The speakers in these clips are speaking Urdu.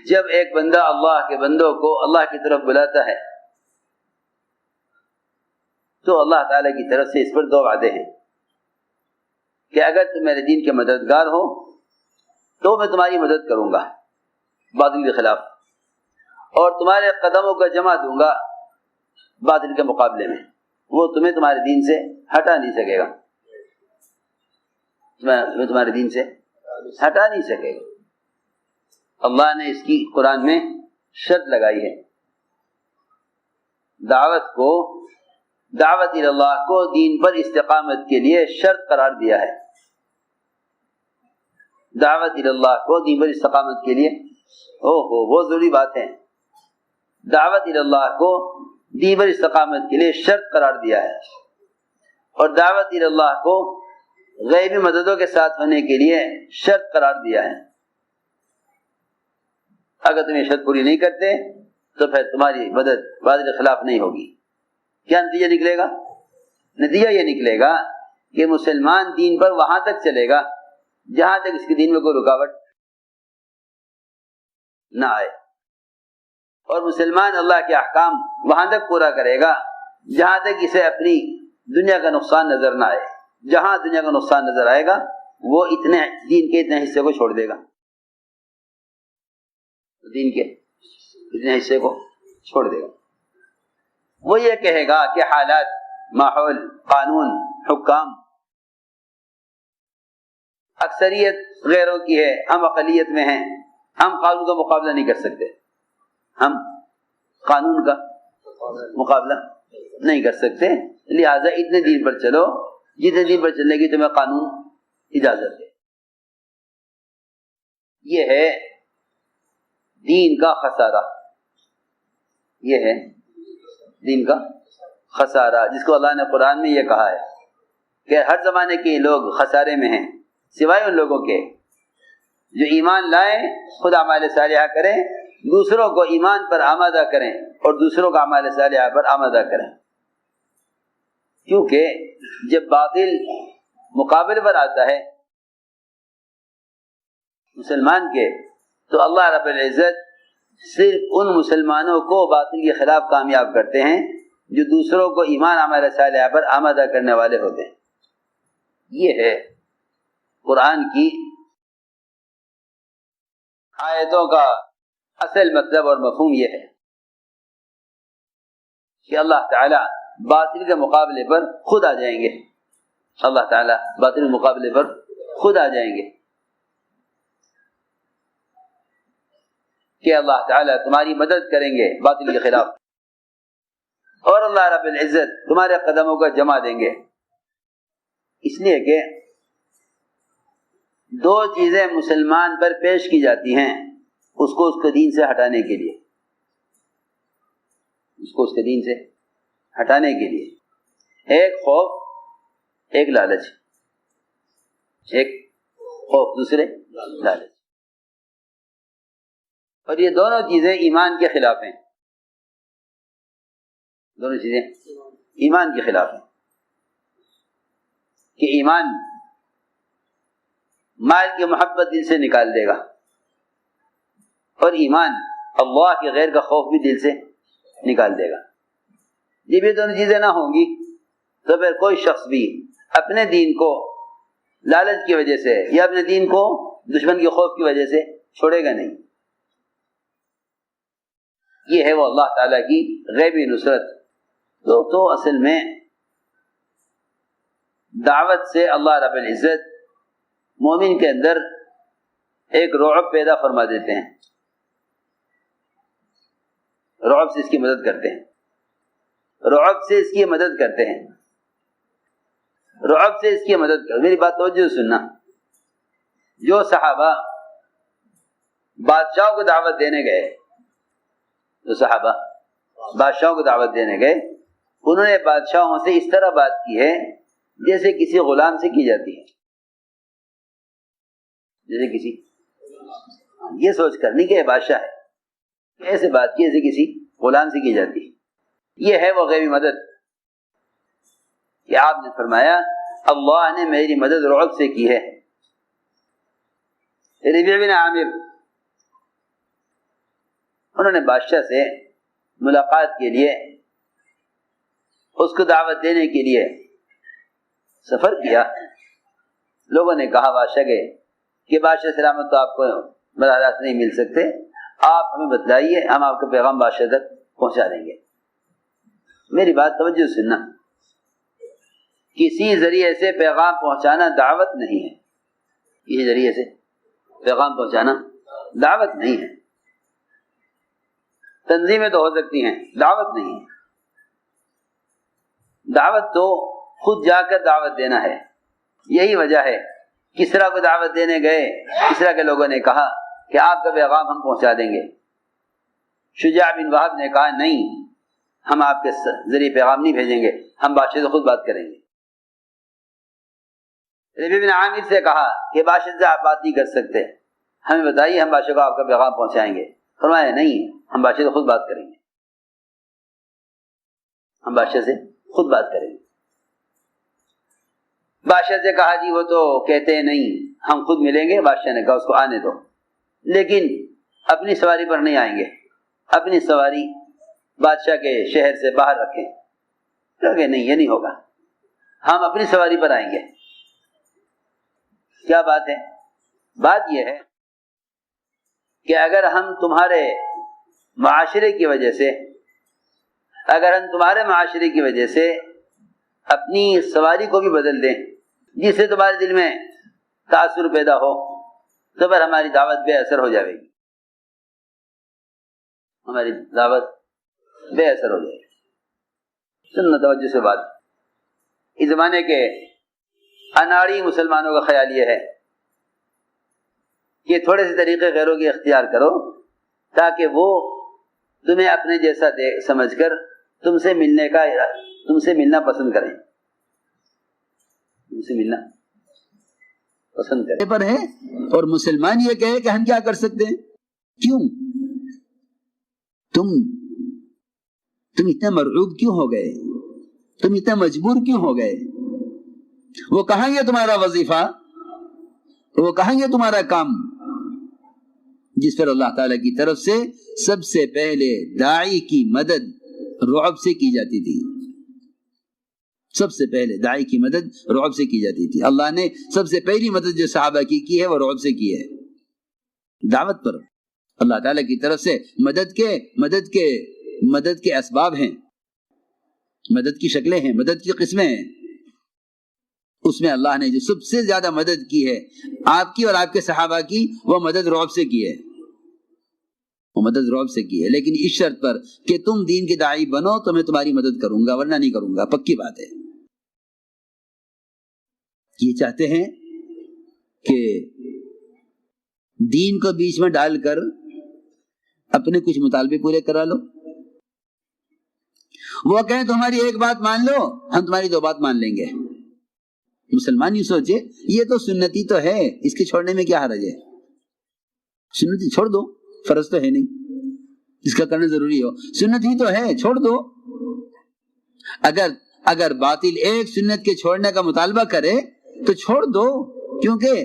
جب ایک بندہ اللہ کے بندوں کو اللہ کی طرف بلاتا ہے تو اللہ تعالیٰ کی طرف سے اس پر دو وعدے ہیں کہ اگر تم میرے دین کے مددگار ہو تو میں تمہاری مدد کروں گا باطل کے خلاف، اور تمہارے قدموں کا جمع دوں گا باطل کے مقابلے میں، وہ تمہیں تمہارے دین سے ہٹا نہیں سکے گا، تمہارے دین سے ہٹا نہیں سکے گا۔ اللہ نے اس کی قرآن میں شرط لگائی ہے، دعوت اللہ کو دین پر استقامت کے لیے شرط قرار دیا ہے۔ دعوت اللہ کو دین پر استقامت کے لیے بہت ضروری بات ہے، دعوت اللہ کو دین پر استقامت کے لیے شرط قرار دیا ہے، اور دعوت اللہ کو غیبی مددوں کے ساتھ ہونے کے لیے شرط قرار دیا ہے۔ اگر تم یہ شرط پوری نہیں کرتے تو پھر تمہاری مدد باطل کے خلاف نہیں ہوگی۔ کیا نتیجہ نکلے گا؟ نتیجہ یہ نکلے گا کہ مسلمان دین پر وہاں تک چلے گا جہاں تک اس کے دین میں کوئی رکاوٹ نہ آئے، اور مسلمان اللہ کے احکام وہاں تک پورا کرے گا جہاں تک اسے اپنی دنیا کا نقصان نظر نہ آئے۔ جہاں دنیا کا نقصان نظر آئے گا وہ دین کے اتنے حصے کو چھوڑ دے گا، دین کے اتنے حصے کو چھوڑ دے گا۔ وہ یہ کہے گا کہ حالات، ماحول، قانون، حکام، اکثریت غیروں کی ہے، ہم اقلیت میں ہیں، ہم قانون کا مقابلہ نہیں کر سکتے، ہم قانون کا مقابلہ نہیں کر سکتے، لہذا اتنے دین پر چلو جتنے دین پر چلنے کی تمہیں قانون اجازت ہے۔ یہ ہے دین کا خسارہ، یہ ہے دین کا خسارہ، جس کو اللہ نے قرآن میں یہ کہا ہے کہ ہر زمانے کے لوگ خسارے میں ہیں سوائے ان لوگوں کے جو ایمان لائیں، خود اعمال صالحہ کریں، دوسروں کو ایمان پر آمادہ کریں اور دوسروں کو اعمال صالحہ پر آمادہ کریں۔ کیونکہ جب باطل مقابل پر آتا ہے مسلمان کے تو اللہ رب العزت صرف ان مسلمانوں کو باطل کے خلاف کامیاب کرتے ہیں جو دوسروں کو ایمان اعمال صالحہ پر آمادہ کرنے والے ہوتے ہیں۔ یہ ہے قرآن کی آیتوں کا اصل مطلب اور مفہوم، یہ ہے کہ اللہ تعالی باطل کے مقابلے پر خود آ جائیں گے، اللہ تعالی باطل کے مقابلے پر خود آ جائیں گے کہ اللہ تعالی تمہاری مدد کریں گے باطل کے خلاف، اور اللہ رب العزت تمہارے قدموں کا جمع دیں گے۔ اس لیے کہ دو چیزیں مسلمان پر پیش کی جاتی ہیں اس کو دین سے ہٹانے کے لیے، اس کے دین سے ہٹانے کے لیے، ایک خوف، ایک لالچ، ایک خوف دوسرے لالچ، اور یہ دونوں چیزیں ایمان کے خلاف ہیں، دونوں چیزیں ایمان کے خلاف ہیں، کہ ایمان مال کی محبت دل سے نکال دے گا، اور ایمان اللہ کے غیر کا خوف بھی دل سے نکال دے گا۔ جب یہ دونوں چیزیں نہ ہوں گی تو پھر کوئی شخص بھی اپنے دین کو لالچ کی وجہ سے یا اپنے دین کو دشمن کے خوف کی وجہ سے چھوڑے گا نہیں۔ یہ ہے وہ اللہ تعالیٰ کی غیبی نصرت۔ تو اصل میں دعوت سے اللہ رب العزت مومن کے اندر ایک رعب پیدا فرما دیتے ہیں، رعب سے اس کی مدد کرتے ہیں، رعب سے اس کی مدد کرتے ہیں، رعب سے اس کی مدد کرتے۔ میری بات توجہ سننا، جو صحابہ بادشاہوں کو دعوت دینے گئے، جو صحابہ بادشاہوں کو دعوت دینے گئے، انہوں نے بادشاہوں سے اس طرح بات کی ہے جیسے کسی غلام سے کی جاتی ہے، جیسے کسی، یہ سوچ کر نہیں کہ یہ بادشاہ ہے، ایسے بات کی جیسے کسی غلام سے کی جاتی ہے۔ یہ ہے وہ غیبی مدد کہ آپ نے فرمایا اللہ نے میری مدد رعب سے کی ہے۔ ربیع بن عامر انہوں نے بادشاہ سے ملاقات کے لیے، اس کو دعوت دینے کے لیے سفر کیا۔ لوگوں نے کہا بادشاہ کے کہ بادشاہ سلامت تو آپ کو براہ راست نہیں مل سکتے، آپ ہمیں بتلائیے، ہم آپ کا پیغام بادشاہ تک پہنچا دیں گے۔ میری بات توجہ سننا، کسی ذریعے سے پیغام پہنچانا دعوت نہیں ہے، کسی ذریعے سے پیغام پہنچانا دعوت نہیں ہے۔ تنظیمیں تو ہو سکتی ہیں، دعوت نہیں ہے۔ دعوت تو خود جا کر دعوت دینا ہے۔ یہی وجہ ہے کسریٰ کو دعوت دینے گئے، کسریٰ کے لوگوں نے کہا کہ آپ کا پیغام ہم پہنچا دیں گے۔ شجاع بن وہب نے کہا نہیں، ہم آپ کے ذریعے پیغام نہیں بھیجیں گے، ہم بادشاہ سے خود بات کریں گے۔ ربیع بن عامر سے کہا کہ بادشاہ سے آپ بات نہیں کر سکتے، ہمیں بتائیے، ہم بادشاہ کو آپ کا پیغام پہنچائیں گے۔ فرمایا نہیں، ہم بادشاہ سے خود بات کریں گے، ہم بادشاہ سے خود بات کریں گے۔ بادشاہ سے کہا جی وہ تو کہتے ہیں نہیں، ہم خود ملیں گے۔ بادشاہ نے کہا اس کو آنے دو، لیکن اپنی سواری پر نہیں آئیں گے، اپنی سواری بادشاہ کے شہر سے باہر رکھیں۔ کہ نہیں، یہ نہیں ہوگا، ہم اپنی سواری پر آئیں گے۔ کیا بات ہے؟ بات یہ ہے کہ اگر ہم تمہارے معاشرے کی وجہ سے، اپنی سواری کو بھی بدل دیں جس سے تمہارے دل میں تاثر پیدا ہو، تو پھر ہماری دعوت بے اثر ہو جائے گی، ہماری دعوت بے اثر ہو جائے گی۔ سننا توجہ سے بات، اس زمانے کے اناڑی مسلمانوں کا خیال یہ ہے کہ تھوڑے سے طریقے غیروں کی اختیار کرو تاکہ وہ تمہیں اپنے جیسا سمجھ کر تم سے ملنا پسند کریں، تم سے ملنا پسند کریں پر ہے۔ اور مسلمان یہ کہے کہ ہم کیا کر سکتے ہیں؟ کیوں تم اتنے مرعوب کیوں ہو گئے؟ تم اتنے مجبور کیوں ہو گئے؟ وہ کہیں گے تمہارا وظیفہ، وہ کہیں گے تمہارا کام، جس پر اللہ تعالی کی طرف سے سب سے پہلے داعی کی مدد رعب سے کی جاتی تھی۔ سب سے پہلے داعی کی مدد رعب سے کی جاتی تھی۔ اللہ نے سب سے پہلی مدد جو صحابہ کی ہے وہ رعب سے کی ہے۔ دعوت پر اللہ تعالی کی طرف سے مدد کے اسباب ہیں، مدد کی شکلیں ہیں، مدد کی قسمیں ہیں۔ اس میں اللہ نے جو سب سے زیادہ مدد کی ہے آپ کی اور آپ کے صحابہ کی، وہ مدد رعب سے کی ہے، وہ مدد رعب سے کی ہے، لیکن اس شرط پر کہ تم دین کے داعی بنو تو میں تمہاری مدد کروں گا، ورنہ نہیں کروں گا، پکی بات ہے۔ یہ چاہتے ہیں کہ دین کو بیچ میں ڈال کر اپنے کچھ مطالبے پورے کرا لو۔ وہ کہیں تمہاری ایک بات مان لو، ہم تمہاری دو بات مان لیں گے۔ مسلمان یہ سوچے یہ تو سنتی تو ہے، اس کے چھوڑنے میں کیا حرج ہے؟ سنتی چھوڑ دو، فرض تو ہے نہیں اس کا کرنا ضروری ہو، سنت ہی تو ہے، چھوڑ دو۔ اگر باطل ایک سنت کے چھوڑنے کا مطالبہ کرے تو چھوڑ دو، کیونکہ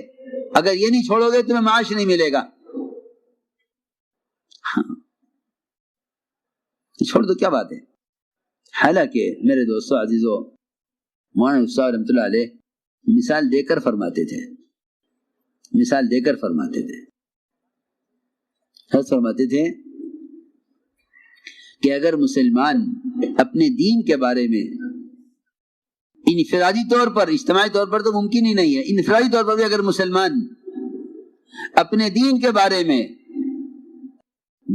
اگر یہ نہیں چھوڑو گے تمہیں معاش نہیں ملے گا۔ چھوڑ دو، کیا بات ہے؟ حالانکہ میرے دوستو عزیزو، مولانا استاد رحمۃ اللہ علیہ مثال دے کر فرماتے تھے، فرماتے تھے کہ اگر مسلمان اپنے دین کے بارے میں انفرادی طور پر، اجتماعی طور پر تو ممکن ہی نہیں ہے، انفرادی طور پر بھی اگر مسلمان اپنے دین کے بارے میں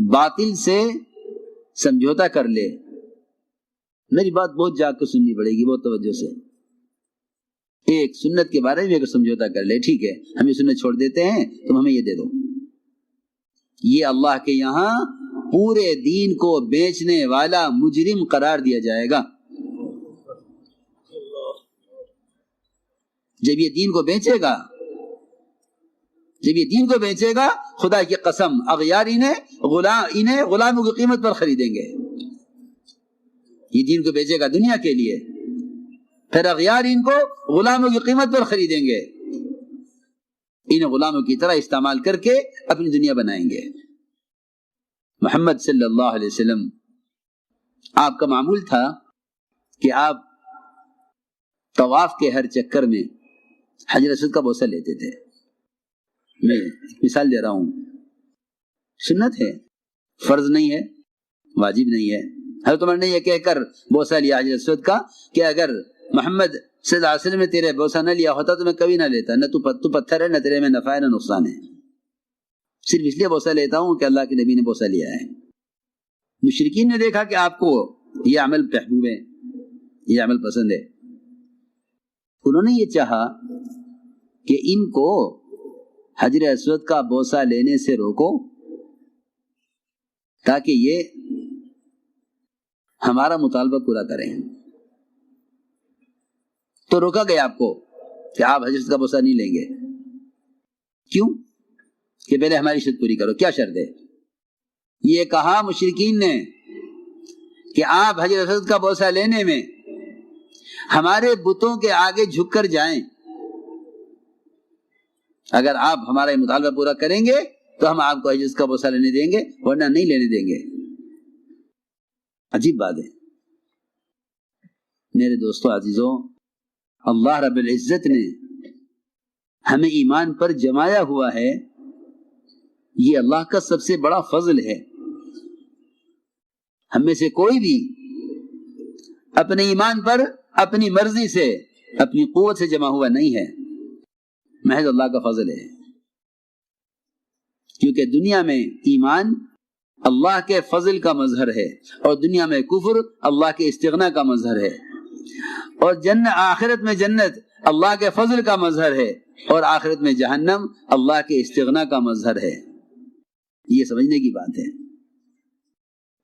باطل سے سمجھوتا کر لے، میری بات بہت جاگ کر سننی پڑے گی، بہت توجہ سے، ایک سنت کے بارے میں اگر سمجھوتا کر لے، ٹھیک ہے ہم یہ سنت چھوڑ دیتے ہیں، تم ہمیں یہ دے دو، یہ اللہ کے یہاں پورے دین کو بیچنے والا مجرم قرار دیا جائے گا۔ جب یہ دین کو بیچے گا خدا کی قسم اغیار انہیں غلاموں کی قیمت پر خریدیں گے۔ یہ دین کو بیچے گا دنیا کے لیے، پھر اغیار ان کو غلاموں کی قیمت پر خریدیں گے، انہیں غلاموں کی طرح استعمال کر کے اپنی دنیا بنائیں گے۔ محمد صلی اللہ علیہ وسلم آپ کا معمول تھا کہ آپ طواف کے ہر چکر میں حجر اسود کا بوسہ لیتے تھے. میں ایک مثال دے رہا ہوں، سنت ہے، فرض نہیں ہے، واجب نہیں ہے. حضرت عمر نے یہ کہہ کر بوسہ لیا حجر اسود کا کہ اگر محمد صلی اللہ علیہ وسلم نے تیرے بوسہ نہ لیا ہوتا تو میں کبھی نہ لیتا. نہ تو پتھر ہے، نہ تیرے میں نفع ہے نہ نقصان ہے، صرف اس لیے بوسہ لیتا ہوں کہ اللہ کے نبی نے بوسہ لیا ہے. مشرکین نے دیکھا کہ آپ کو یہ عمل محبوب ہے، یہ عمل پسند ہے. انہوں نے یہ چاہا کہ ان کو حجر اسود کا بوسہ لینے سے روکو تاکہ یہ ہمارا مطالبہ پورا کریں. تو روکا گیا آپ کو کہ آپ حجر اسود کا بوسہ نہیں لیں گے. کیوں؟ کہ پہلے ہماری شرط پوری کرو. کیا شرط ہے؟ یہ کہا مشرکین نے کہ آپ حجر اسود کا بوسہ لینے میں ہمارے بتوں کے آگے جھک کر جائیں. اگر آپ ہمارا یہ مطالبہ پورا کریں گے تو ہم آپ کو حجر اسود کا بوسہ لینے دیں گے، ورنہ نہیں لینے دیں گے. عجیب بات ہے میرے دوستو عزیزوں. اللہ رب العزت نے ہمیں ایمان پر جمایا ہوا ہے، یہ اللہ کا سب سے بڑا فضل ہے. ہم میں سے کوئی بھی اپنے ایمان پر اپنی مرضی سے اپنی قوت سے جمع ہوا نہیں ہے، محض اللہ کا فضل ہے. کیونکہ دنیا میں ایمان اللہ کے فضل کا مظہر ہے اور دنیا میں کفر اللہ کے استغنا کا مظہر ہے، اور آخرت میں جنت اللہ کے فضل کا مظہر ہے اور آخرت میں جہنم اللہ کے استغنا کا مظہر ہے. یہ سمجھنے کی بات ہے.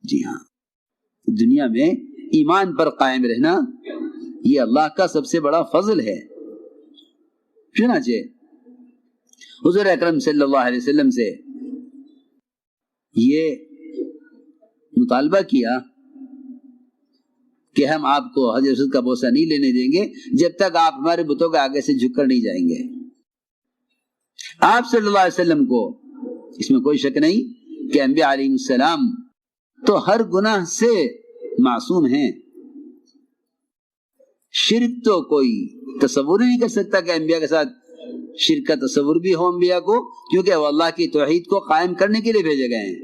جی ہاں، دنیا میں ایمان پر قائم رہنا یہ اللہ کا سب سے بڑا فضل ہے. چنانچہ حضور اکرم صلی اللہ علیہ وسلم سے یہ مطالبہ کیا کہ ہم آپ کو حجر اسود کا بوسہ نہیں لینے دیں گے جب تک آپ ہمارے بتوں کے آگے سے جھک کر نہیں جائیں گے. آپ صلی اللہ علیہ وسلم کو اس میں کوئی شک نہیں کہ انبیاء علیہ السلام تو ہر گناہ سے معصوم ہیں. شرک تو کوئی تصور نہیں کر سکتا کہ انبیاء کے ساتھ شرک کا تصور بھی ہو انبیاء کو، کیونکہ وہ اللہ کی توحید کو قائم کرنے کے لیے بھیجے گئے ہیں.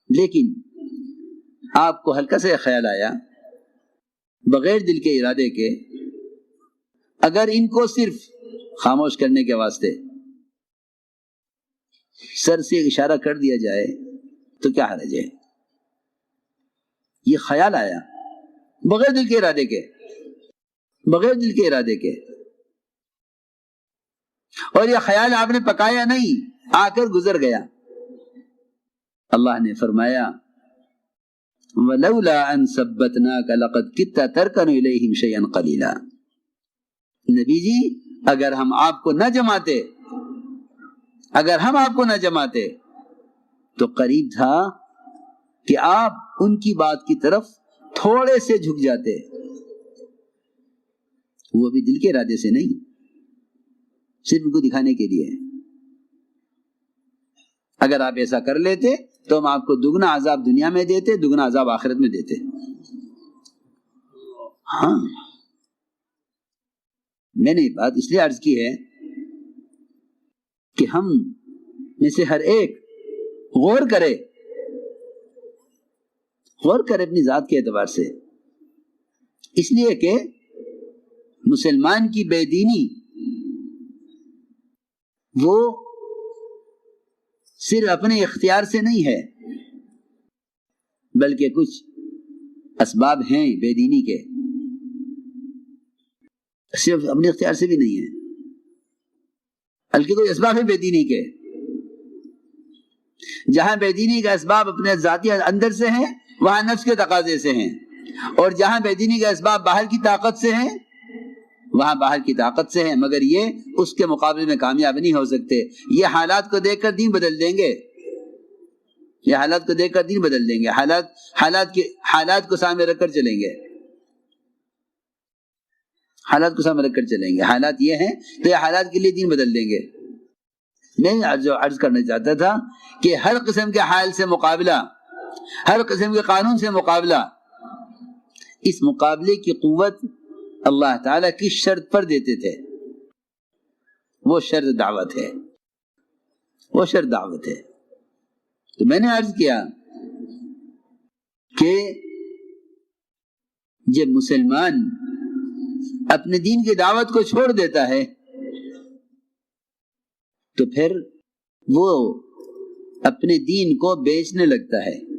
لیکن آپ کو ہلکا سے خیال آیا بغیر دل کے ارادے کے، اگر ان کو صرف خاموش کرنے کے واسطے سر سے اشارہ کر دیا جائے تو کیا حرج ہے؟ یہ خیال آیا بغیر دل کے ارادے کے، بغیر دل کے ارادے کے. اور یہ خیال آپ نے پکایا نہیں، آ کر گزر گیا. اللہ نے فرمایا وَلَوْلَا أَن ثَبَّتْنَاكَ لَقَدْ كِدتَّ تَرْكَنُ إِلَيْهِمْ شَيْئًا قَلِيلًا. نبی جی اگر ہم آپ کو نہ جماتے، اگر ہم آپ کو نہ جماتے تو قریب تھا کہ آپ ان کی بات کی طرف تھوڑے سے جھک جاتے، وہ بھی دل کے ارادے سے نہیں، صرف ان کو دکھانے کے لیے. اگر آپ ایسا کر لیتے تو ہم آپ کو دگنا عذاب دنیا میں دیتے، دگنا عذاب آخرت میں دیتے. ہاں، میں نے بات اس لیے عرض کی ہے کہ ہم میں سے ہر ایک غور کرے اپنی ذات کے اعتبار سے. اس لیے کہ مسلمان کی بے دینی وہ صرف اپنے اختیار سے نہیں ہے، بلکہ کچھ اسباب ہیں بے دینی کے، صرف اپنے اختیار سے بھی نہیں ہے بلکہ کوئی اسباب ہے بے دینی کے. جہاں بے دینی کا اسباب اپنے ذاتی اندر سے ہیں وہاں نفس کے تقاضے سے ہیں، اور جہاں بے دینی کا اسباب باہر کی طاقت سے ہیں وہاں باہر کی طاقت سے ہیں، مگر یہ اس کے مقابلے میں کامیاب نہیں ہو سکتے. یہ حالات کو دیکھ کر دین بدل دیں گے، یہ حالات کو دیکھ کر دین بدل دیں گے، حالات کو سامنے رکھ کر چلیں گے، حالات کو سامنے رکھ کر چلیں گے. حالات یہ ہیں تو یہ حالات کے لیے دین بدل دیں گے. میں جو عرض کرنا چاہتا تھا کہ ہر قسم کے حال سے مقابلہ، ہر قسم کے قانون سے مقابلہ، اس مقابلے کی قوت اللہ تعالیٰ کی شرط پر دیتے تھے. وہ شرط دعوت ہے، وہ شرط دعوت ہے. تو میں نے عرض کیا کہ جب مسلمان اپنے دین کی دعوت کو چھوڑ دیتا ہے تو پھر وہ اپنے دین کو بیچنے لگتا ہے.